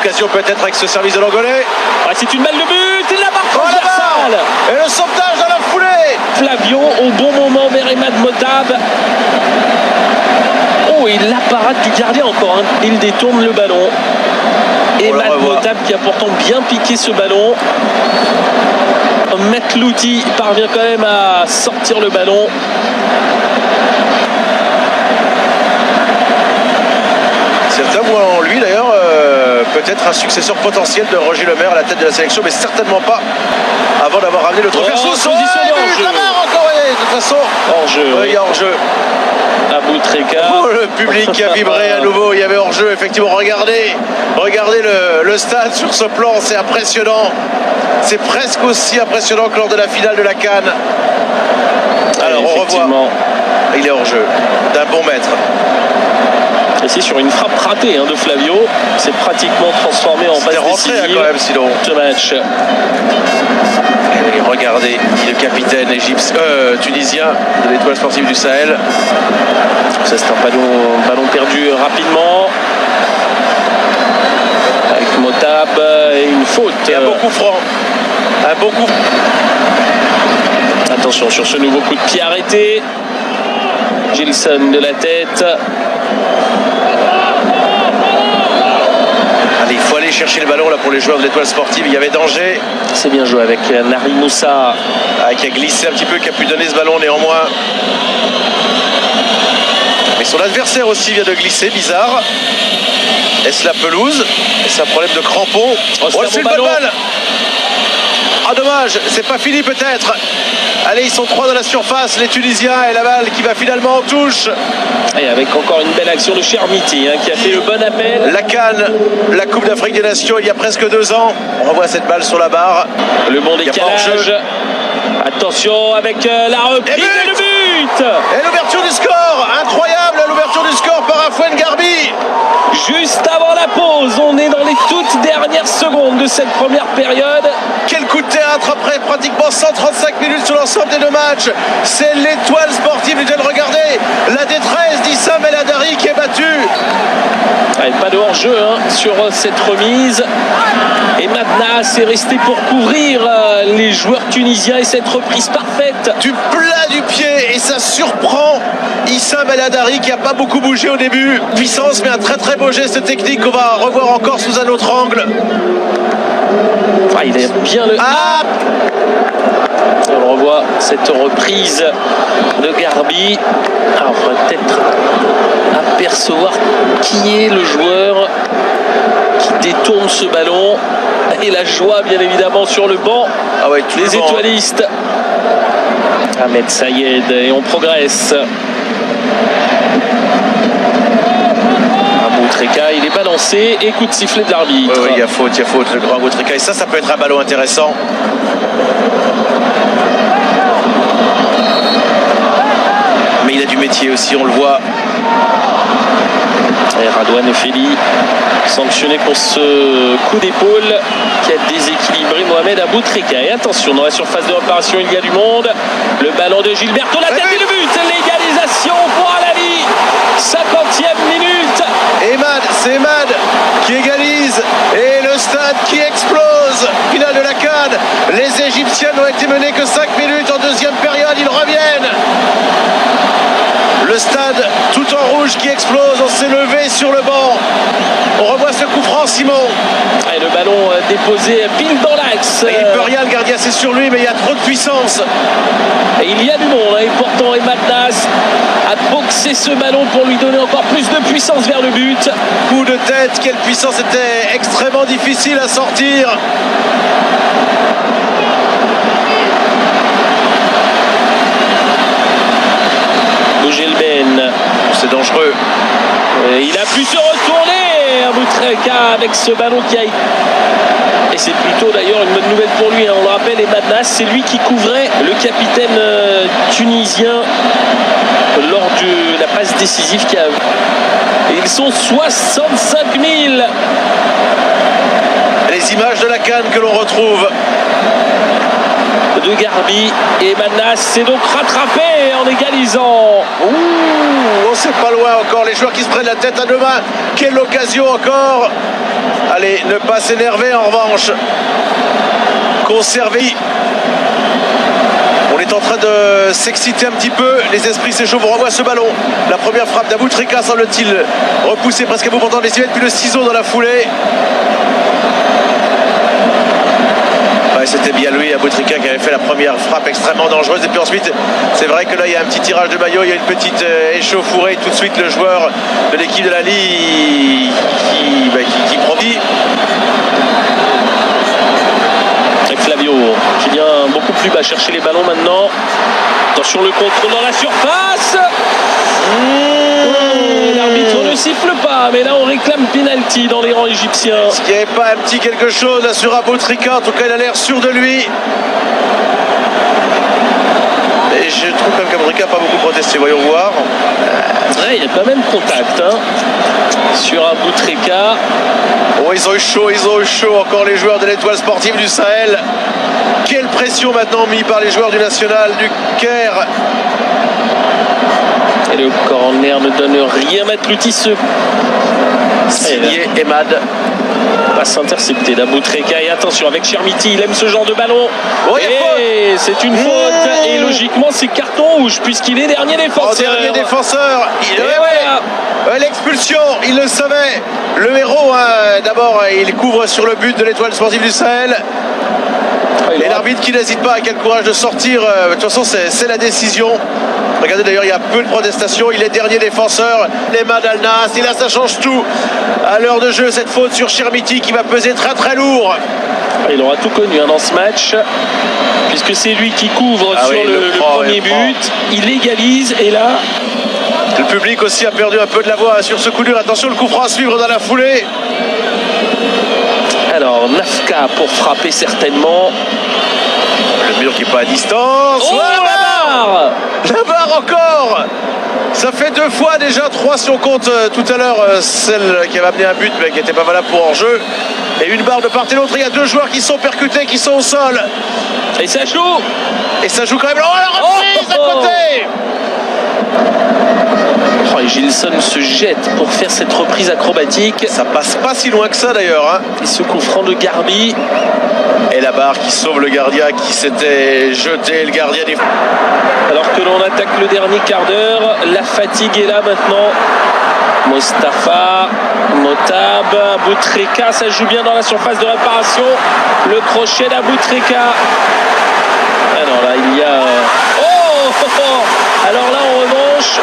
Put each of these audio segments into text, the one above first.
l'occasion peut-être avec ce service de l'Angolais. Ah, c'est une balle de but, et la barre Oh, la transversale. barre. Et le sauvetage dans la foulée. Flavio au bon moment vers Emad Motab. Oh, et la parade du gardien encore, hein. Il détourne le ballon. Emad Motab qui a pourtant bien piqué ce ballon. Metlouti parvient quand même à sortir le ballon. Certains voient en lui d'ailleurs peut-être un successeur potentiel de Roger Lemaire à la tête de la sélection, mais certainement pas avant d'avoir ramené le trophée. Position de hors-jeu. La barre encore, de toute façon. Hors-jeu. Il y a hors-jeu. Aboutrika. Oh, le public qui a vibré à nouveau. Il y avait hors-jeu, effectivement. Regardez le stade sur ce plan, c'est impressionnant. C'est presque aussi impressionnant que lors de la finale de la CAN. Alors on revoit. Il est hors-jeu d'un bon mètre. Et c'est sur une frappe ratée de Flavio. C'est pratiquement transformé en passe décisive. Quand même, sinon. Ce match. Et regardez, le capitaine tunisien de l'Étoile sportive du Sahel. Ça, c'est un ballon perdu rapidement. Avec Motab et une faute. Et un bon coup franc. Un bon coup. Attention sur ce nouveau coup de pied arrêté. Gilson de la tête. Allez, il faut aller chercher le ballon là pour les joueurs de l'Étoile sportive. Il y avait danger. C'est bien joué avec Nari Moussa. Qui a glissé un petit peu, qui a pu donner ce ballon néanmoins. Mais son adversaire aussi vient de glisser, bizarre. Est-ce la pelouse? Est-ce un problème de crampon? C'est une bonne balle. Ah dommage, c'est pas fini peut-être. Allez, ils sont 3 dans la surface, les Tunisiens, et la balle qui va finalement en touche. Et avec encore une belle action de Chermiti qui a fait le bon appel. La CAN, la Coupe d'Afrique des Nations, il y a presque 2 ans. On revoit cette balle sur la barre. Le bon décalage. Attention avec la reprise et le but. Et l'ouverture du score, incroyable l'ouverture du score par Afouane Garbi. Juste avant la pause, on est dans les toutes dernières secondes de cette première période. Quel coup de théâtre après pratiquement 135 minutes sur l'ensemble des 2 matchs. C'est l'Étoile sportive du regardez la détresse d'Issam El Hadari qui est battu. Pas de hors-jeu sur cette remise. Et Madnas est resté pour couvrir les joueurs tunisiens et cette reprise parfaite. Du plat du pied et ça surprend Issam El Hadari qui n'a pas beaucoup bougé au début. Puissance mais un très très beau geste technique qu'on va revoir encore sous un autre angle. Il est bien le... On revoit cette reprise de Garbi. Alors, on va peut-être apercevoir qui est le joueur qui détourne ce ballon. Et la joie, bien évidemment, sur le banc des étoilistes. Ahmed Sayed, et on progresse. Aboutrika, il est balancé et coup de sifflet de l'arbitre. Il y a faute, le grand Aboutrika. Et ça peut être un ballon intéressant. Mais il a du métier aussi, on le voit. Et Radouane Efeli sanctionné pour ce coup d'épaule qui a déséquilibré Mohamed Aboutrika. Et attention, dans la surface de réparation, il y a du monde. Le ballon de Gilberto, la tête et le but. L'égalisation pour Alali. 50e minute. C'est Emad qui égalise et le stade qui explose. Finale de la CAN. Les Égyptiens n'ont été menés que 5 minutes en deuxième période. Ils reviennent. Le stade tout en rouge qui explose. On s'est levé sur le banc. On revoit ce coup franc, Simon. Et le ballon déposé pile dans l'axe. Il ne peut rien, le gardien, c'est sur lui, mais il y a trop de puissance. Et il y a du monde. Et pourtant, Emad Nas a boxé ce ballon pour lui donner encore plus de puissance vers le but. Coup de tête, quelle puissance, c'était extrêmement difficile à sortir. Bougelben. C'est dangereux. Et il a pu se retourner Aboutrika avec ce ballon qui a... Et c'est plutôt d'ailleurs une bonne nouvelle pour lui. On le rappelle, Emad Nas, c'est lui qui couvrait le capitaine tunisien lors de la passe décisive qui a... Et ils sont 65 000. Les images de la CAN que l'on retrouve. de Garbi. Et Manas s'est donc rattrapé en égalisant. On sait pas loin encore, les joueurs qui se prennent la tête à deux mains. Quelle occasion encore. Allez, ne pas s'énerver en revanche. Conserver. On est en train de s'exciter un petit peu, les esprits s'échauffent, on renvoie ce ballon. La première frappe d'Aboutrika semble-t-il repoussée presque à bout portant des ciseaux, puis le ciseau dans la foulée. Ouais, c'était bien lui, Aboutrika, qui avait fait la première frappe extrêmement dangereuse. Et puis ensuite, c'est vrai que là, il y a un petit tirage de maillot, il y a une petite échauffourée. Tout de suite, le joueur de l'équipe de la Ligue qui profite. Avec Flavio, qui vient beaucoup plus bas chercher les ballons maintenant. Attention, le contrôle dans la surface. L'arbitre ne siffle pas, mais là on réclame penalty dans les rangs égyptiens. Est-ce qu'il n'y avait pas un petit quelque chose là sur Aboutrika? En tout cas, il a l'air sûr de lui. Et je trouve quand même qu'Aboutrika n'a pas beaucoup protesté. Voyons voir. Ouais, il y a quand même contact sur Aboutrika. Oh, ils ont eu chaud encore les joueurs de l'Étoile sportive du Sahel. Quelle pression maintenant mise par les joueurs du National du Caire. Et le corner ne donne rien. Matlouti signé Emad. Passe interceptée d'Aboutrika. Et attention avec Chermiti, il aime ce genre de ballon. Oh, et c'est une faute. Et logiquement c'est carton rouge puisqu'il est dernier défenseur. Dernier défenseur. L'expulsion, il le savait. Le héros, d'abord, il couvre sur le but de l'Étoile sportive du Sahel. Et l'arbitre qui n'hésite pas, avec quel courage de sortir. De toute façon, c'est la décision. Regardez d'ailleurs, il y a peu de protestation. Il est dernier défenseur. Emad Al-Nas, et là, ça change tout. À l'heure de jeu, cette faute sur Chermiti qui va peser très très lourd. Il aura tout connu dans ce match, puisque c'est lui qui couvre sur le premier but. Il égalise et là. Le public aussi a perdu un peu de la voix sur ce coup dur. Attention, le coup franc à suivre dans la foulée. Alors, Nafka pour frapper certainement. Le mur qui n'est pas à distance. Oh, la barre encore. Ça fait 2 fois déjà, 3 si on compte tout à l'heure celle qui avait amené un but mais qui n'était pas valable pour hors-jeu. Et une barre de part et d'autre. Il y a 2 joueurs qui sont percutés, qui sont au sol. Et ça joue. Et ça joue quand même. Oh, la reprise à côté. Oh, et Gilson se jette pour faire cette reprise acrobatique. Ça passe pas si loin que ça d'ailleurs. Et ce coup franc de Garbi. Et la barre qui sauve le gardien qui s'était jeté, le gardien des... Alors que l'on attaque le dernier quart d'heure, la fatigue est là maintenant. Mostafa, Motab, Aboutrika, ça joue bien dans la surface de réparation. Le crochet d'Aboutrika. Alors là, il y a... Alors là, en revanche...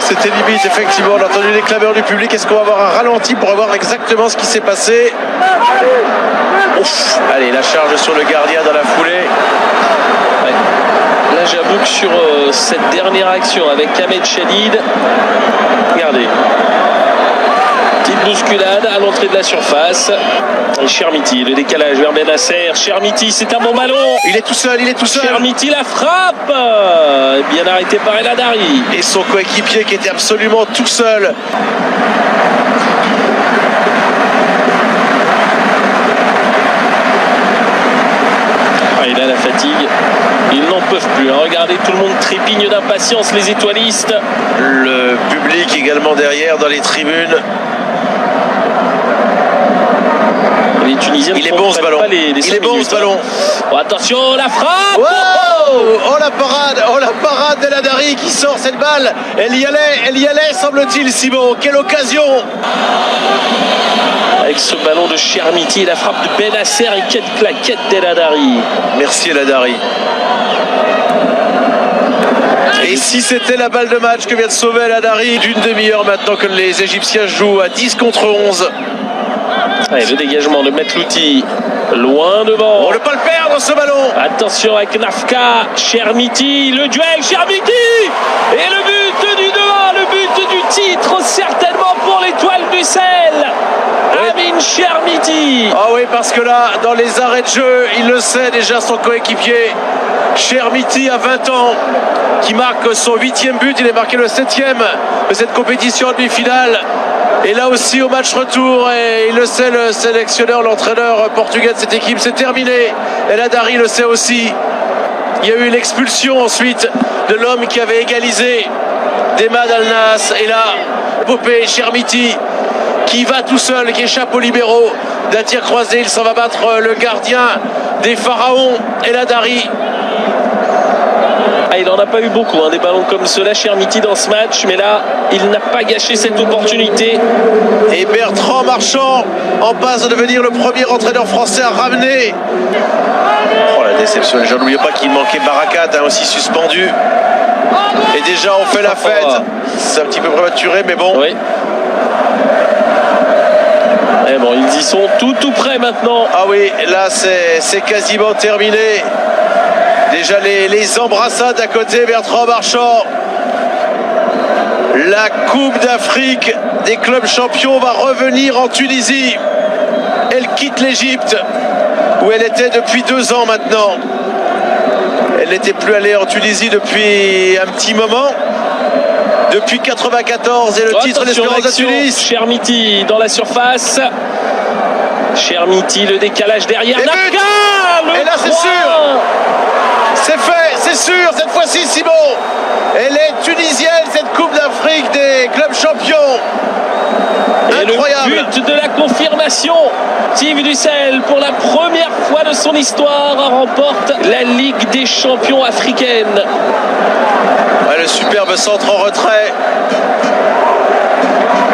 C'était limite, effectivement. On a entendu les clameurs du public. Est-ce qu'on va avoir un ralenti pour voir exactement ce qui s'est passé? Ouf. Allez, la charge sur le gardien dans la foulée. Ouais. Là, j'avoue que sur cette dernière action avec Ahmed Chadid, regardez. Petite bousculade à l'entrée de la surface. Et Chermiti, le décalage vers Benasser. Chermiti, c'est un bon ballon. Il est tout seul. Chermiti, la frappe. Bien arrêté par El Hadari. Et son coéquipier qui était absolument tout seul. Et là, la fatigue. Ils n'en peuvent plus. Regardez, tout le monde trépigne d'impatience, les étoilistes. Le public également derrière dans les tribunes. Les Tunisiens il est bon ce ballon. Il est bon ce ballon. Oh, attention, la frappe. Oh, la parade d'El Hadari qui sort cette balle. Elle y allait, semble-t-il, Simon. Quelle occasion. Avec ce ballon de Chermiti, la frappe de Benasser et quelle claquette d'El Hadari. Merci El Hadari. Et si c'était la balle de match que vient de sauver El Hadari d'une demi-heure maintenant que les Égyptiens jouent à 10 contre 11. Allez, le dégagement de Matlouti, loin devant. On ne pas le perdre ce ballon. Attention avec Nafka, Chermiti, le duel, Chermiti. Et le but du 2-1, le but du titre, certainement pour l'Étoile du Sahel. Amin Chermiti. Ah oui, parce que là, dans les arrêts de jeu, il le sait déjà, son coéquipier. Chermiti a 20 ans, qui marque son 8e but. Il est marqué le 7e de cette compétition en demi-finale. Et là aussi au match retour, et il le sait le sélectionneur, l'entraîneur portugais de cette équipe, c'est terminé. El Hadari le sait aussi. Il y a eu l'expulsion ensuite de l'homme qui avait égalisé, d'Emad Al-Nas. Et là, Popé Chermiti qui va tout seul, qui échappe aux libéraux d'un tir croisé. Il s'en va battre le gardien des Pharaons, El Hadari. Il n'en a pas eu beaucoup, des ballons comme cela, Chermiti, dans ce match, mais là, il n'a pas gâché cette opportunité. Et Bertrand Marchand en passe de devenir le premier entraîneur français à ramener. Oh, la déception, les gens, n'oubliez pas qu'il manquait Barakat, aussi suspendu. Et déjà, on fait la fête. C'est un petit peu prématuré, mais bon. Oui. Et bon, ils y sont tout près maintenant. Ah oui, là, c'est quasiment terminé. Déjà les embrassades à côté, Bertrand Marchand. La Coupe d'Afrique des clubs champions va revenir en Tunisie. Elle quitte l'Égypte, où elle était depuis 2 ans maintenant. Elle n'était plus allée en Tunisie depuis un petit moment. Depuis 94 et le titre d'Espérance de Tunis. Chermiti dans la surface. Chermiti, le décalage derrière. Et là, c'est sûr. C'est fait, c'est sûr, cette fois-ci, Simon. Elle est tunisienne, cette Coupe d'Afrique des clubs champions. Incroyable. Et le but de la confirmation. Steve Dussel, pour la première fois de son histoire, remporte la Ligue des champions africaine. Ouais, le superbe centre en retrait.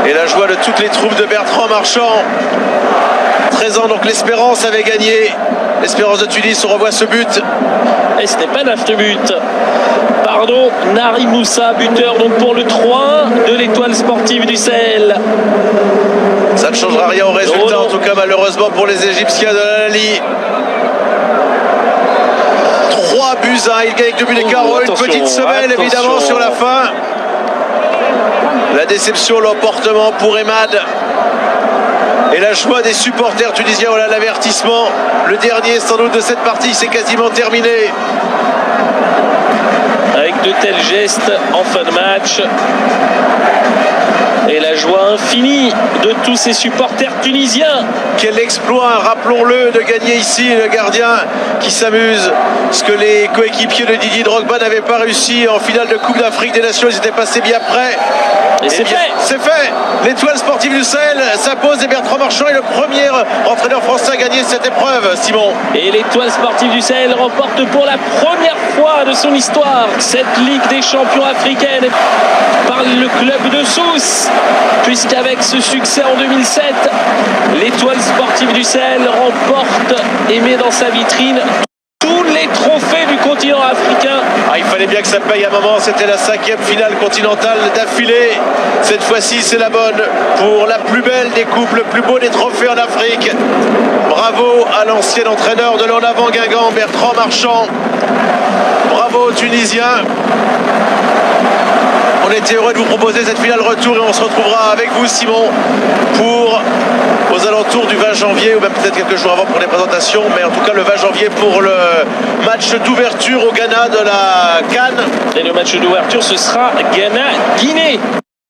Et la joie de toutes les troupes de Bertrand Marchand. 13 ans, donc l'Espérance avait gagné. L'Espérance de Tunis, on revoit ce but. Et ce n'est pas notre but. Pardon, Nari Moussa, buteur donc pour le 3 de l'Étoile sportive du Sahel. Ça ne changera rien au résultat, en tout cas malheureusement pour les Égyptiens de l'Al-Ahly. 3 buts à 1, il gagne avec 2 buts d'écart. Une petite semelle évidemment sur la fin. La déception, l'emportement pour Emad. Et la joie des supporters tunisiens, voilà l'avertissement. Le dernier sans doute de cette partie, c'est quasiment terminé. Avec de tels gestes en fin de match. Et la joie infinie de tous ces supporters tunisiens. Quel exploit, rappelons-le, de gagner ici, le gardien qui s'amuse. Ce que les coéquipiers de Didier Drogba n'avaient pas réussi en finale de Coupe d'Afrique des Nations, ils étaient passés bien près. Et c'est fait. C'est fait. L'Étoile sportive du Sahel s'impose et Bertrand Marchand est le premier entraîneur français à gagner cette épreuve, Simon. Et l'Étoile sportive du Sahel remporte pour la première fois de son histoire cette Ligue des champions africaine par le club de Sousse. Puisqu'avec ce succès en 2007, l'Étoile sportive du Sahel remporte et met dans sa vitrine tous les trophées du continent africain. Il fallait bien que ça paye à un moment, c'était la 5e finale continentale d'affilée. Cette fois-ci, c'est la bonne pour la plus belle des coupes, le plus beau des trophées en Afrique. Bravo à l'ancien entraîneur de l'En Avant Guingamp, Bertrand Marchand. Bravo aux Tunisiens. On était heureux de vous proposer cette finale retour et on se retrouvera avec vous, Simon, pour aux alentours du 20 janvier ou même peut-être quelques jours avant pour les présentations, mais en tout cas le 20 janvier pour le match d'ouverture au Ghana de la CAN. Et le match d'ouverture, ce sera Ghana-Guinée.